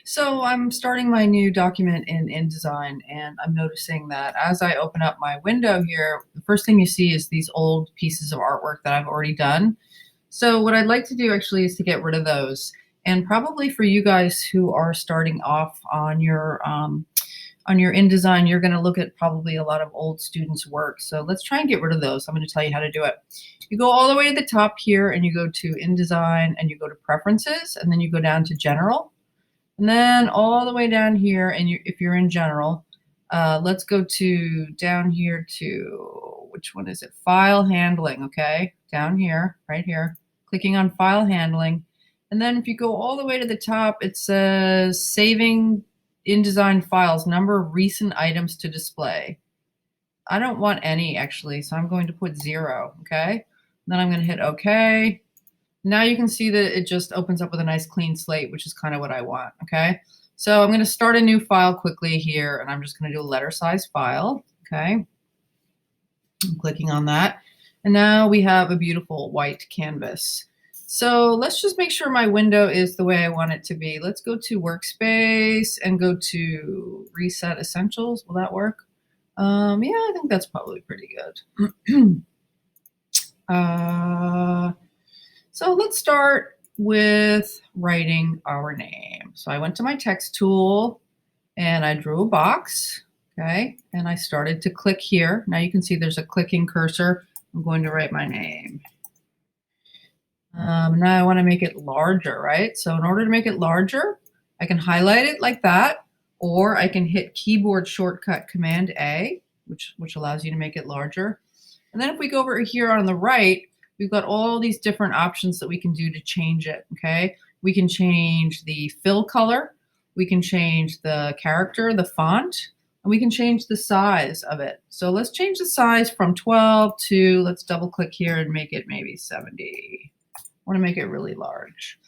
So I'm starting my new document in InDesign, and I'm noticing that as I open up my window here, the first thing you see is these old pieces of artwork that I've already done. So what I'd like to do actually is to get rid of those. And probably for you guys who are starting off on your InDesign, you're going to look at probably a lot of old students' work. So let's try and get rid of those. I'm going to tell you how to do it. You go all the way to the top here, and you go to InDesign, and you go to Preferences, and then you go down to General. And then all the way down here, and if you're in general, let's go to down here to, which one is it? File handling, okay? Down here, right here, clicking on file handling. And then if you go all the way to the top, it says saving InDesign files, number of recent items to display. I don't want any actually, so I'm going to put 0, okay? Then I'm going to hit OK. Now you can see that it just opens up with a nice clean slate, which is kind of what I want, okay? So I'm going to start a new file quickly here, and I'm just going to do a letter size file, okay? I'm clicking on that. And now we have a beautiful white canvas. So let's just make sure my window is the way I want it to be. Let's go to Workspace and go to Reset Essentials. Will that work? Yeah, I think that's probably pretty good. So let's start with writing our name. So I went to my text tool and I drew a box, okay? And I started to click here. Now you can see there's a clicking cursor. I'm going to write my name. Now I want to make it larger, right? So in order to make it larger, I can highlight it like that, or I can hit keyboard shortcut Command A, which allows you to make it larger. And then if we go over here on the right, we've got all these different options that we can do to change it, okay? We can change the fill color, we can change the character, the font, and we can change the size of it. So let's change the size from 12 to, let's double click here and make it maybe 70. I want to make it really large.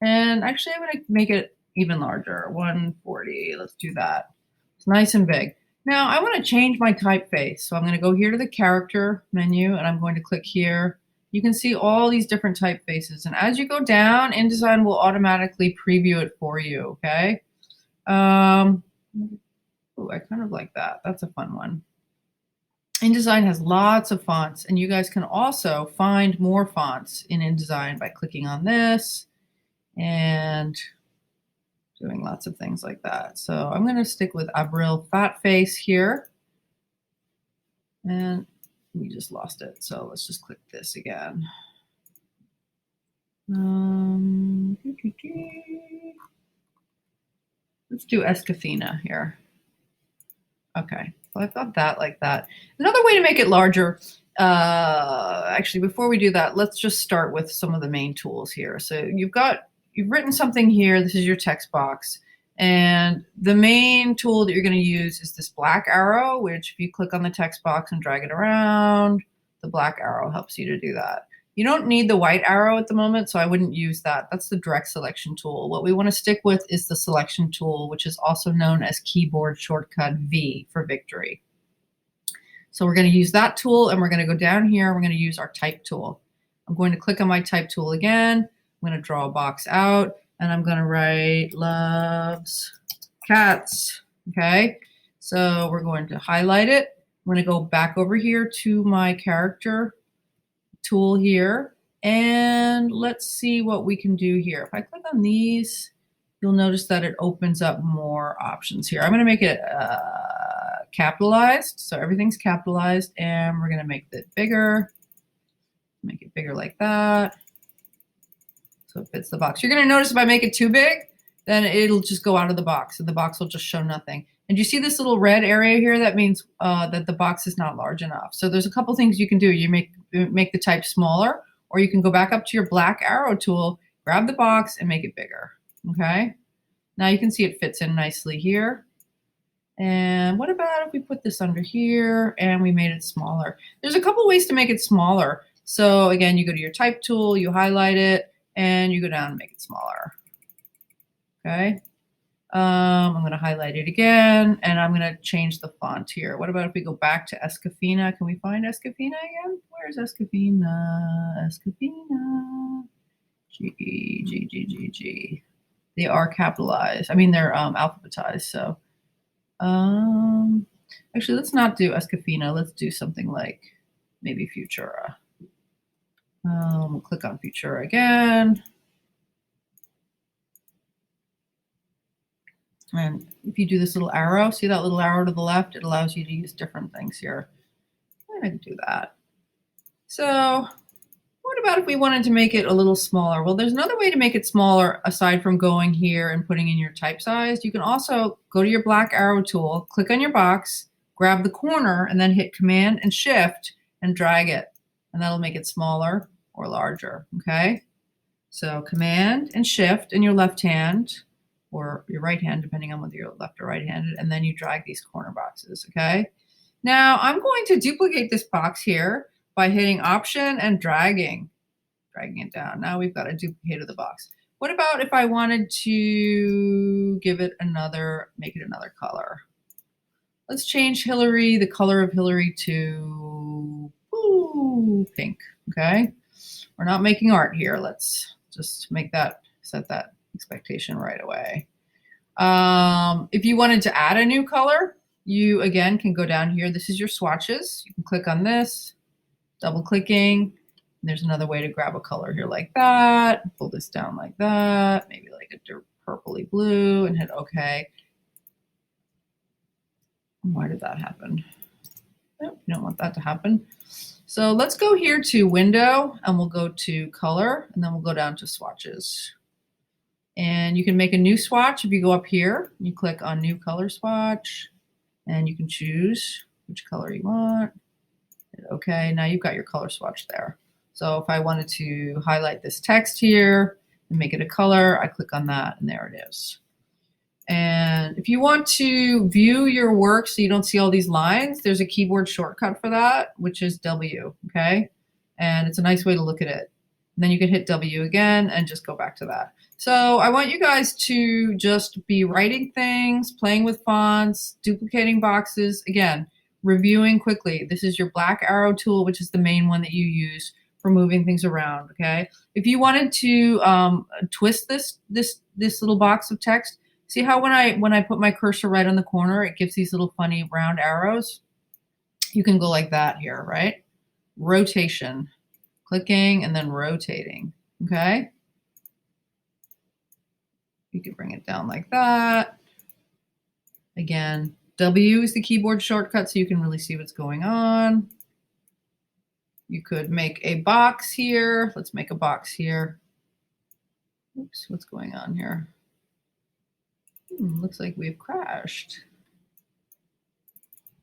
And actually I'm going to make it even larger, 140. Let's do that. It's nice and big. Now I want to change my typeface. So I'm going to go here to the character menu and I'm going to click here. You can see all these different typefaces. And as you go down, InDesign will automatically preview it for you, okay? Ooh, I kind of like that. That's a fun one. InDesign has lots of fonts, and you guys can also find more fonts in InDesign by clicking on this and doing lots of things like that. So I'm going to stick with Abril Fat Face here. And we just lost it. So let's just click this again. Let's do Escafina here. Okay, so I've got that like that. Another way to make it larger, actually, before we do that, let's just start with some of the main tools here. So you've written something here. This is your text box. And the main tool that you're going to use is this black arrow, which if you click on the text box and drag it around, the black arrow helps you to do that. You don't need the white arrow at the moment, so I wouldn't use that. That's the direct selection tool. What we want to stick with is the selection tool, which is also known as keyboard shortcut V for victory. So we're going to use that tool, and we're going to go down here. We're going to use our type tool. I'm going to click on my type tool again. I'm going to draw a box out, and I'm going to write loves cats. Okay, so we're going to highlight it. I'm going to go back over here to my character tool here, and let's see what we can do here. If I click on these, you'll notice that it opens up more options here. I'm going to make it capitalized, so everything's capitalized, and we're going to make it bigger. Make it bigger like that, so it fits the box. You're going to notice if I make it too big, then it'll just go out of the box, and the box will just show nothing. And you see this little red area here? That means that the box is not large enough. So there's a couple things you can do. You make the type smaller, or you can go back up to your black arrow tool, grab the box, and make it bigger, okay? Now you can see it fits in nicely here. And what about if we put this under here and we made it smaller? There's a couple ways to make it smaller. So again, you go to your type tool, you highlight it, and you go down and make it smaller, okay? I'm going to highlight it again, and I'm going to change the font here. What about if we go back to Escafina? Can we find Escafina again? Where's Escafina? Escafina. G. they are capitalized. I mean, they're alphabetized. So actually, let's not do Escafina. Let's do something like maybe Futura. We'll click on Futura again. And if you do this little arrow, see that little arrow to the left? It allows you to use different things here. I'm going to do that. So what about if we wanted to make it a little smaller? Well, there's another way to make it smaller aside from going here and putting in your type size. You can also go to your black arrow tool, click on your box, grab the corner, and then hit Command and Shift and drag it. And that'll make it smaller or larger, okay? So Command and Shift in your left hand or your right hand, depending on whether you're left or right-handed, and then you drag these corner boxes, okay? Now I'm going to duplicate this box here by hitting Option and dragging it down. Now we've got a duplicate of the box. What about if I wanted to give it make it another color? Let's change Hillary, the color of Hillary to pink, okay? We're not making art here. Let's just set that expectation right away. If you wanted to add a new color, you again can go down here. This is your swatches. You can click on this, double clicking. There's another way to grab a color here like that. Pull this down like that, maybe like a purpley blue, and hit OK. Why did that happen? Nope, you don't want that to happen. So let's go here to Window, and we'll go to Color, and then we'll go down to Swatches. And you can make a new swatch if you go up here. You click on New Color Swatch, and you can choose which color you want. Okay, now you've got your color swatch there. So if I wanted to highlight this text here and make it a color, I click on that, and there it is. And if you want to view your work so you don't see all these lines, there's a keyboard shortcut for that, which is W, okay? And it's a nice way to look at it. And then you can hit W again and just go back to that. So I want you guys to just be writing things, playing with fonts, duplicating boxes. Again, reviewing quickly. This is your black arrow tool, which is the main one that you use for moving things around, okay? If you wanted to twist this little box of text, see how when I put my cursor right on the corner, it gives these little funny round arrows? You can go like that here, right? Rotation, clicking and then rotating, okay? You can bring it down like that. Again, W is the keyboard shortcut so you can really see what's going on. You could make a box here. Let's make a box here. Oops, what's going on here? Looks like we've crashed.